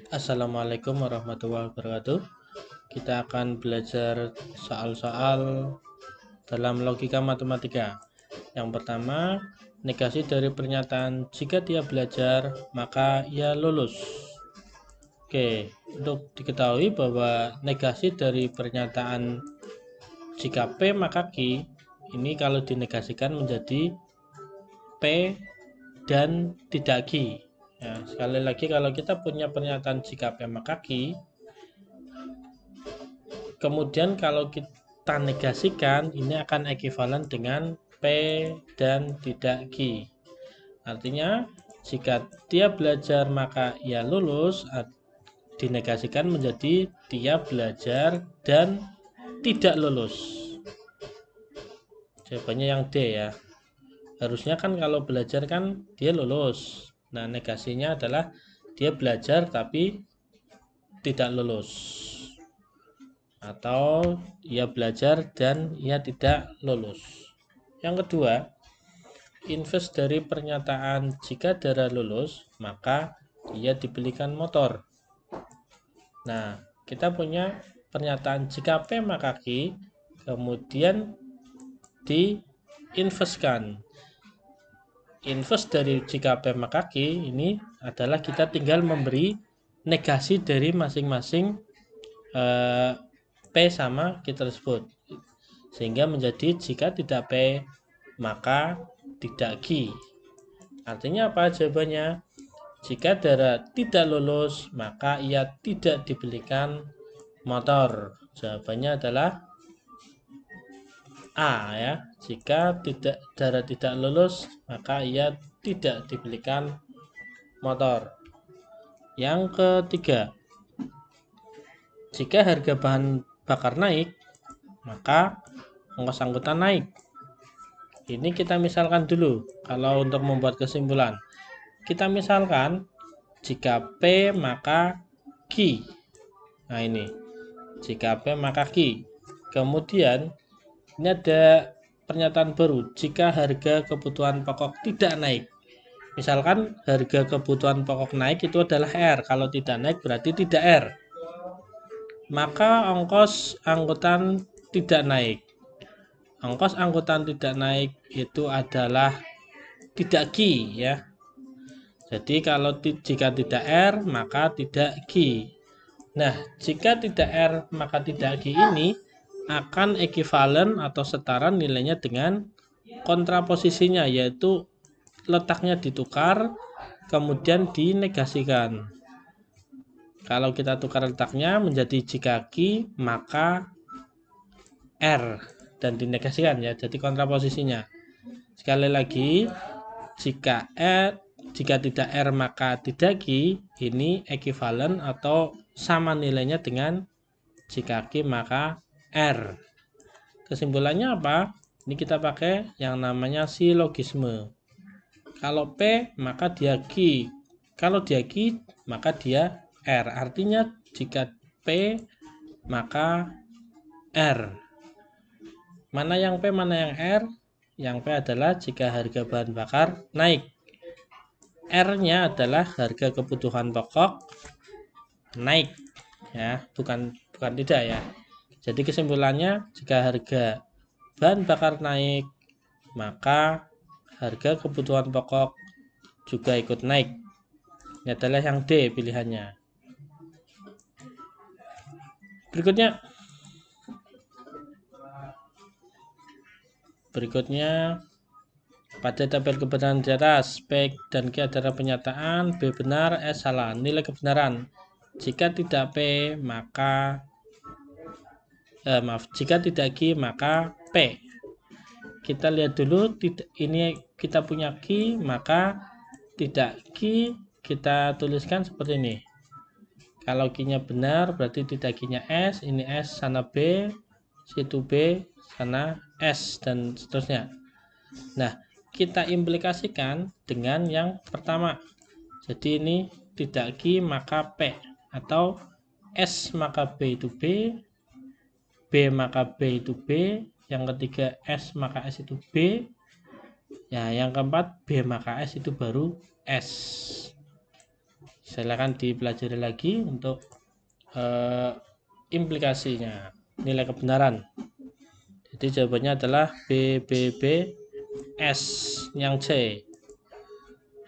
Assalamualaikum warahmatullahi wabarakatuh. Kita akan belajar soal-soal dalam logika matematika. Yang pertama, negasi dari pernyataan jika dia belajar maka ia lulus. Oke, untuk diketahui bahwa negasi dari pernyataan jika P maka Q ini kalau dinegasikan menjadi P dan tidak Q. Ya, sekali lagi kalau kita punya pernyataan jika P maka Q, kemudian kalau kita negasikan ini akan ekuivalen dengan P dan tidak Q. Artinya jika dia belajar maka ia lulus, dinegasikan menjadi dia belajar dan tidak lulus. Jawabannya yang D ya. Harusnya kan kalau belajar kan dia lulus. Nah, negasinya adalah dia belajar tapi tidak lulus. Atau ia belajar dan ia tidak lulus. Yang kedua, inverse dari pernyataan jika Dara lulus, maka ia dibelikan motor. Nah, kita punya pernyataan jika P maka Q, kemudian diinverskan. Inverse dari jika P maka Q ini adalah kita tinggal memberi negasi dari masing-masing P sama Q tersebut, sehingga menjadi jika tidak P maka tidak Q. Artinya apa jawabannya? Jika Dara tidak lulus maka ia tidak dibelikan motor. Jawabannya adalah A ya. Jika Dara tidak lulus maka ia tidak dibelikan motor. Yang ketiga, jika harga bahan bakar naik maka ongkos angkutan naik. Ini kita misalkan dulu kalau untuk membuat kesimpulan. Kita misalkan jika P maka Q. Nah ini, jika P maka Q. Kemudian ini ada pernyataan baru, jika harga kebutuhan pokok tidak naik. Misalkan harga kebutuhan pokok naik itu adalah R, kalau tidak naik berarti tidak R. Maka ongkos angkutan tidak naik. Ongkos angkutan tidak naik itu adalah tidak Q ya. Jadi kalau jika tidak R maka tidak Q. Nah, jika tidak R maka tidak Q ini akan ekuivalen atau setara nilainya dengan kontraposisinya, yaitu letaknya ditukar kemudian dinegasikan. Kalau kita tukar letaknya menjadi jika Q maka R dan dinegasikan ya, jadi kontraposisinya. Sekali lagi, jika tidak R maka tidak Q, ini ekuivalen atau sama nilainya dengan jika Q maka R. Kesimpulannya apa? Ini kita pakai yang namanya silogisme. Kalau P maka dia Q, kalau dia Q maka dia R. Artinya jika P maka R. Mana yang P, mana yang R? Yang P adalah jika harga bahan bakar naik. R-nya adalah harga kebutuhan pokok naik. Ya, bukan tidak ya. Jadi kesimpulannya jika harga bahan bakar naik, maka harga kebutuhan pokok juga ikut naik. Ini adalah yang D pilihannya. Berikutnya pada tabel kebenaran di atas, P dan Q adalah pernyataan, B benar, S salah. Nilai kebenaran. Jika tidak P maka jika tidak Q maka P. Kita lihat dulu, ini kita punya Q maka tidak Q kita tuliskan seperti ini. Kalau Q-nya benar berarti tidak Q-nya S, ini S sana B, situ B, sana S dan seterusnya. Nah, kita implikasikan dengan yang pertama. Jadi ini tidak Q maka P, atau S maka B itu B, B maka B itu B, yang ketiga S maka S itu B, ya yang keempat B maka S itu baru S. Silakan dipelajari lagi untuk implikasinya, nilai kebenaran. Jadi jawabannya adalah B, B, B, S yang C.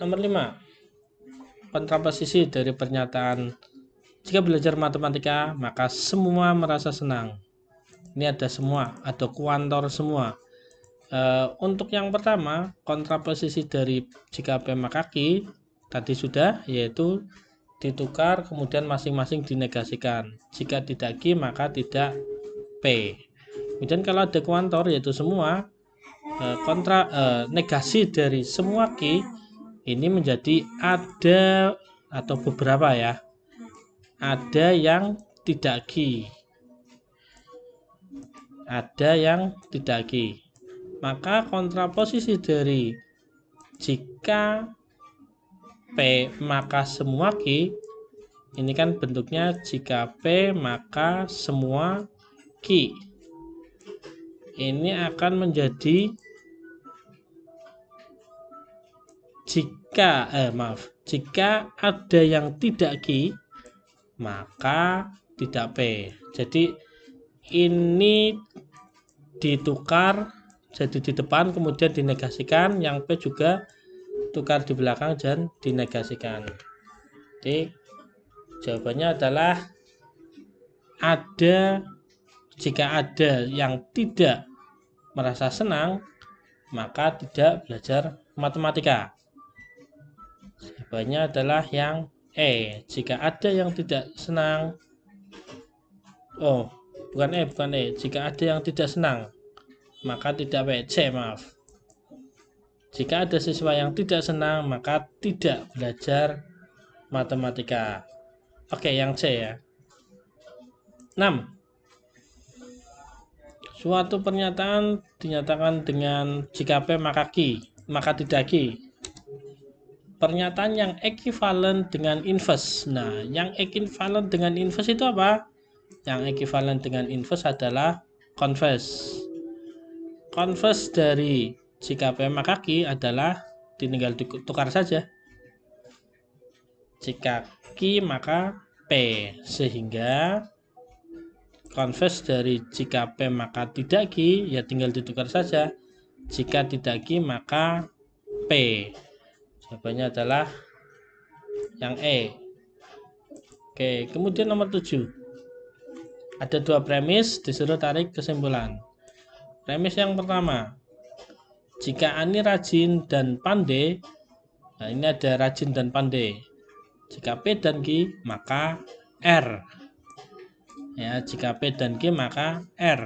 Nomor 5. Kontraposisi dari pernyataan jika belajar matematika maka semua merasa senang. Ini ada semua, ada kuantor semua. Untuk yang pertama, kontraposisi dari jika P maka Q tadi sudah, yaitu ditukar kemudian masing-masing dinegasikan. Jika tidak Q maka tidak P. Kemudian kalau ada kuantor yaitu semua, negasi dari semua Q ini menjadi ada atau beberapa ya. Ada yang tidak Q. Ada yang tidak Q. Maka kontraposisi dari jika P maka semua Q, ini kan bentuknya jika P maka semua Q. Ini akan menjadi jika ada yang tidak Q maka tidak P. Jadi ini ditukar jadi di depan kemudian dinegasikan, yang P juga tukar di belakang dan dinegasikan. Jadi jawabannya adalah jika ada yang tidak merasa senang maka tidak belajar matematika. Jawabannya adalah yang E. Jika ada yang tidak senang, bukan E. Jika ada yang tidak senang maka tidak P. C, maaf. Jika ada siswa yang tidak senang maka tidak belajar matematika. Oke, yang C ya. 6. Suatu pernyataan dinyatakan dengan jika P maka Q, maka tidak Q. Pernyataan yang ekuivalen dengan inverse. Nah, yang ekuivalen dengan inverse itu apa? Yang ekuivalen dengan inverse adalah converse. Converse dari jika P maka Q adalah tinggal ditukar saja. Jika Q maka P, sehingga converse dari jika P maka tidak Q ya tinggal ditukar saja. Jika tidak Q maka P. Jawabannya adalah yang E. Oke, kemudian nomor 7. Ada dua premis, disuruh tarik kesimpulan. Premis yang pertama, jika Ani rajin dan pandai, nah ini ada rajin dan pandai. Jika P dan Q maka R. Ya, jika P dan Q maka R.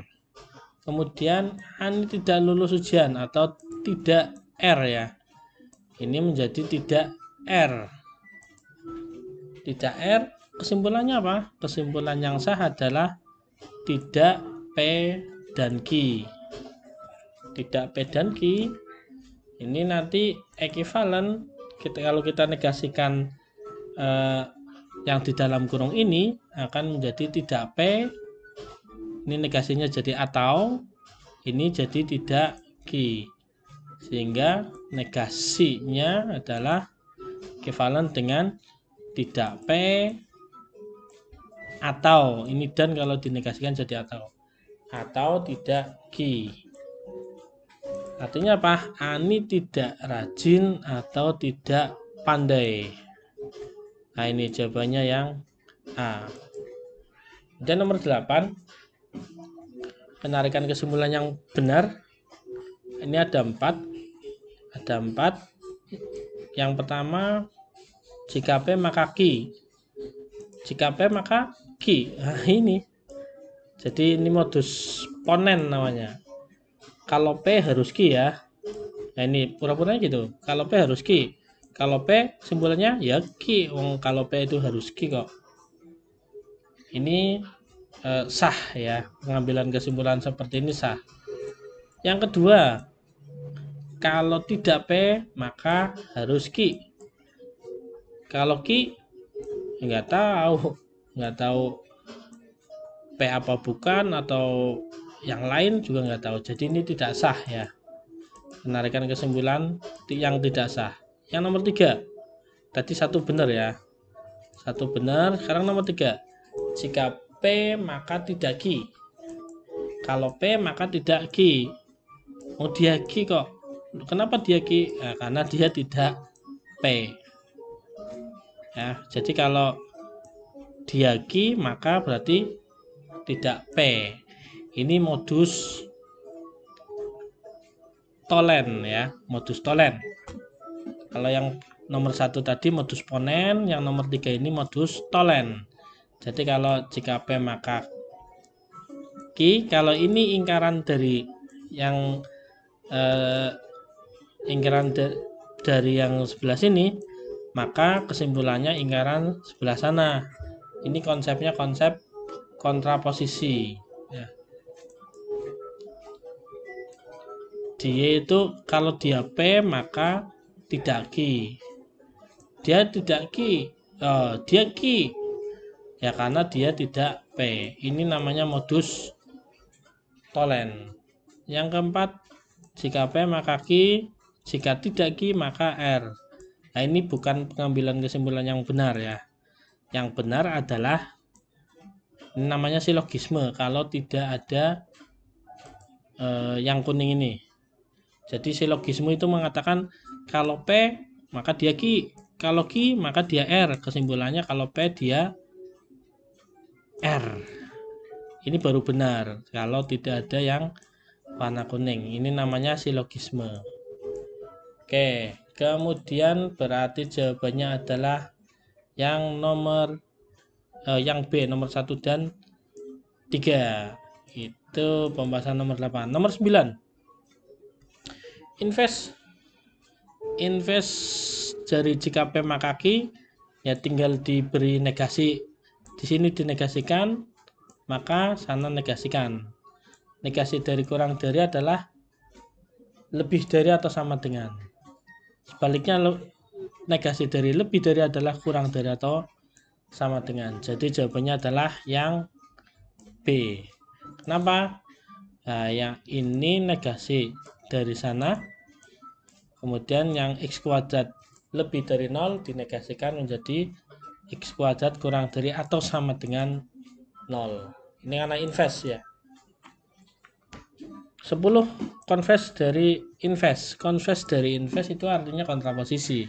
Kemudian Ani tidak lulus ujian atau tidak R ya. Ini menjadi tidak R. Tidak R, kesimpulannya apa? Kesimpulan yang sah adalah tidak P dan Q. Tidak P dan Q ini nanti ekuivalen kalau kita negasikan yang di dalam kurung ini akan menjadi tidak P, ini negasinya jadi atau, ini jadi tidak Q, sehingga negasinya adalah ekuivalen dengan tidak P atau, ini dan kalau dinegasikan jadi atau tidak Q. Artinya apa? Ani tidak rajin atau tidak pandai. Nah, ini jawabannya yang A. Dan nomor 8, penarikan kesimpulan yang benar. Ini ada 4. Yang pertama, jika P maka Q. Jika P maka Q. Nah, ini. Jadi ini modus ponen namanya. Kalau P harus Q ya. Nah, ini pura-puranya gitu. Kalau P harus Q. Kalau P simpulannya ya Q. Kalau P itu harus Q kok. Ini sah ya. Pengambilan kesimpulan seperti ini sah. Yang kedua, kalau tidak P maka harus Q. Kalau Q nggak tahu P apa bukan atau yang lain juga nggak tahu. Jadi ini tidak sah ya. Penarikan kesimpulan yang tidak sah. Yang nomor 3, tadi satu benar ya. Satu benar. Sekarang nomor 3. Jika P maka tidak Q. Kalau P maka tidak Q. Oh, dia Q kok. Kenapa dia Q? Nah, karena dia tidak P. Ya, jadi kalau dia Q maka berarti tidak P. Ini modus tolen ya, modus tolen. Kalau yang nomor 1 tadi modus ponen, yang nomor 3 ini modus tolen. Jadi kalau jika P maka Q, kalau ini ingkaran dari yang dari yang sebelah sini, maka kesimpulannya ingkaran sebelah sana. Ini konsepnya konsep kontraposisi ya. Dia itu kalau dia P maka tidak Q. Dia tidak Q. Dia Q ya karena dia tidak P. Ini namanya modus tolen. Yang keempat, jika P maka Q, jika tidak Q maka R. Nah, ini bukan pengambilan kesimpulan yang benar ya. Yang benar adalah ini namanya silogisme kalau tidak ada yang kuning ini. Jadi silogisme itu mengatakan kalau P maka dia Q, kalau Q maka dia R. Kesimpulannya kalau P dia R. Ini baru benar kalau tidak ada yang warna kuning. Ini namanya silogisme. Oke, kemudian berarti jawabannya adalah yang nomor yang B, nomor 1 dan 3. Itu pembahasan nomor 8. Nomor 9. Invest dari jika P maka Q ya tinggal diberi negasi. Di sini dinegasikan, maka sana negasikan. Negasi dari kurang dari adalah lebih dari atau sama dengan. Sebaliknya negasi dari lebih dari adalah kurang dari atau sama dengan. Jadi jawabannya adalah yang B. Kenapa? Nah, yang ini negasi dari sana. Kemudian yang X kuadrat lebih dari 0 dinegasikan menjadi X kuadrat kurang dari atau sama dengan 0. Ini karena invest ya. 10. Converse dari invest. Converse dari invest itu artinya kontraposisi.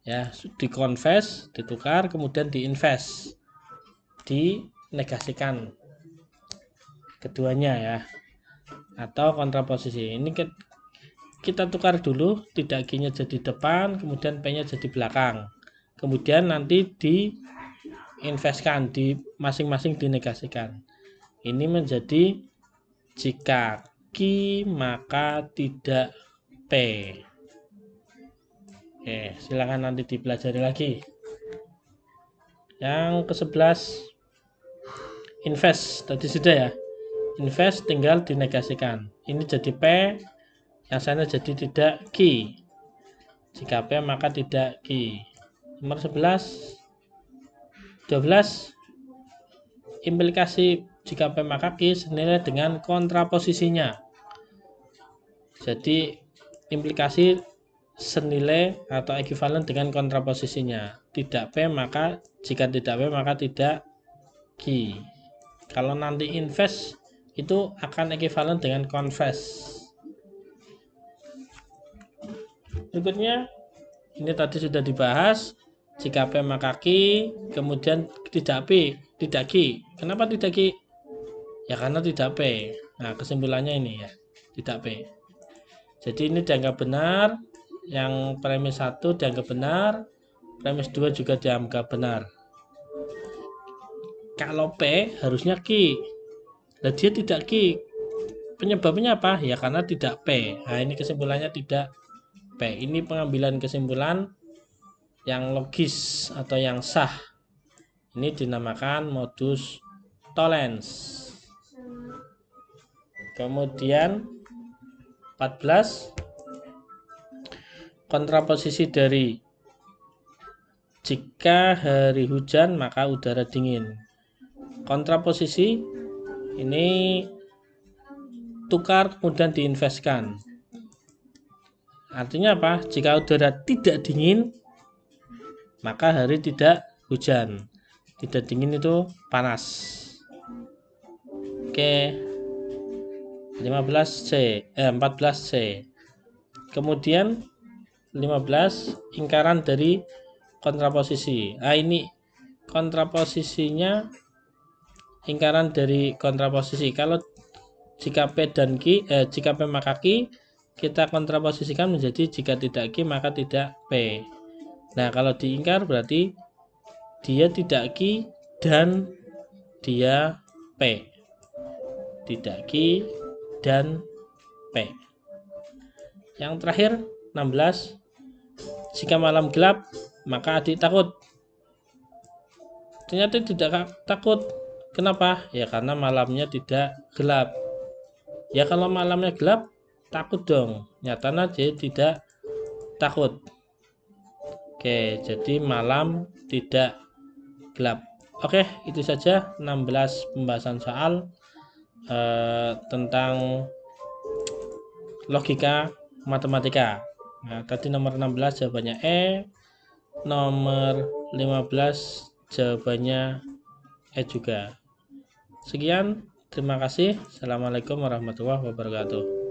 Ya, dikonvers, ditukar, kemudian diinvest. Dinegasikan. Keduanya ya. Atau kontraposisi. Ini kita tukar dulu, tidak Q-nya jadi depan, kemudian P-nya jadi belakang. Kemudian nanti diinvestkan, di masing-masing dinegasikan. Ini menjadi jika Q maka tidak P. Oke, silakan nanti dipelajari lagi. Yang ke-11 invest, tadi sudah ya. Invest tinggal dinegasikan. Ini jadi P, yang sana jadi tidak Q. Jika P maka tidak Q. Nomor 11. 12. Implikasi jika P maka Q senilai dengan kontraposisinya. Jadi implikasi senilai atau ekuivalen dengan kontraposisinya. Tidak P maka jika tidak P maka tidak Q. Kalau nanti invest itu akan ekuivalen dengan converse. Berikutnya ini tadi sudah dibahas. Jika P maka Q, kemudian tidak P, tidak Q. Kenapa tidak Q? Ya karena tidak P. Nah, kesimpulannya ini ya, tidak P. Jadi ini dianggap benar, yang premis 1 dianggap benar, premis 2 juga dianggap benar. Kalau P harusnya Q. Nah, dia tidak Q. Penyebabnya apa? Ya karena tidak P. Nah, ini kesimpulannya tidak P. Ini pengambilan kesimpulan yang logis atau yang sah. Ini dinamakan modus tollens. Kemudian 14. Kontraposisi dari jika hari hujan maka udara dingin. Kontraposisi ini tukar kemudian diinvestkan. Artinya apa? Jika udara tidak dingin maka hari tidak hujan. Tidak dingin itu panas. Oke. 14C. Kemudian 15 lingkaran dari kontraposisi. Nah, ini kontraposisinya lingkaran dari kontraposisi. Kalau jika P dan Q, jika P maka Q, kita kontraposisikan menjadi jika tidak Q maka tidak P. Nah, kalau diingkar berarti dia tidak Q dan dia P. Tidak Q dan P. Yang terakhir 16, jika malam gelap maka adik takut. Ternyata tidak takut. Kenapa? Ya karena malamnya tidak gelap. Ya kalau malamnya gelap takut dong. Nyatanya dia tidak takut. Oke, jadi malam tidak gelap. Oke, itu saja 16 pembahasan soal tentang logika matematika. Nah, tadi nomor 16 jawabannya E, nomor 15 jawabannya E juga. Sekian, terima kasih. Assalamualaikum warahmatullahi wabarakatuh.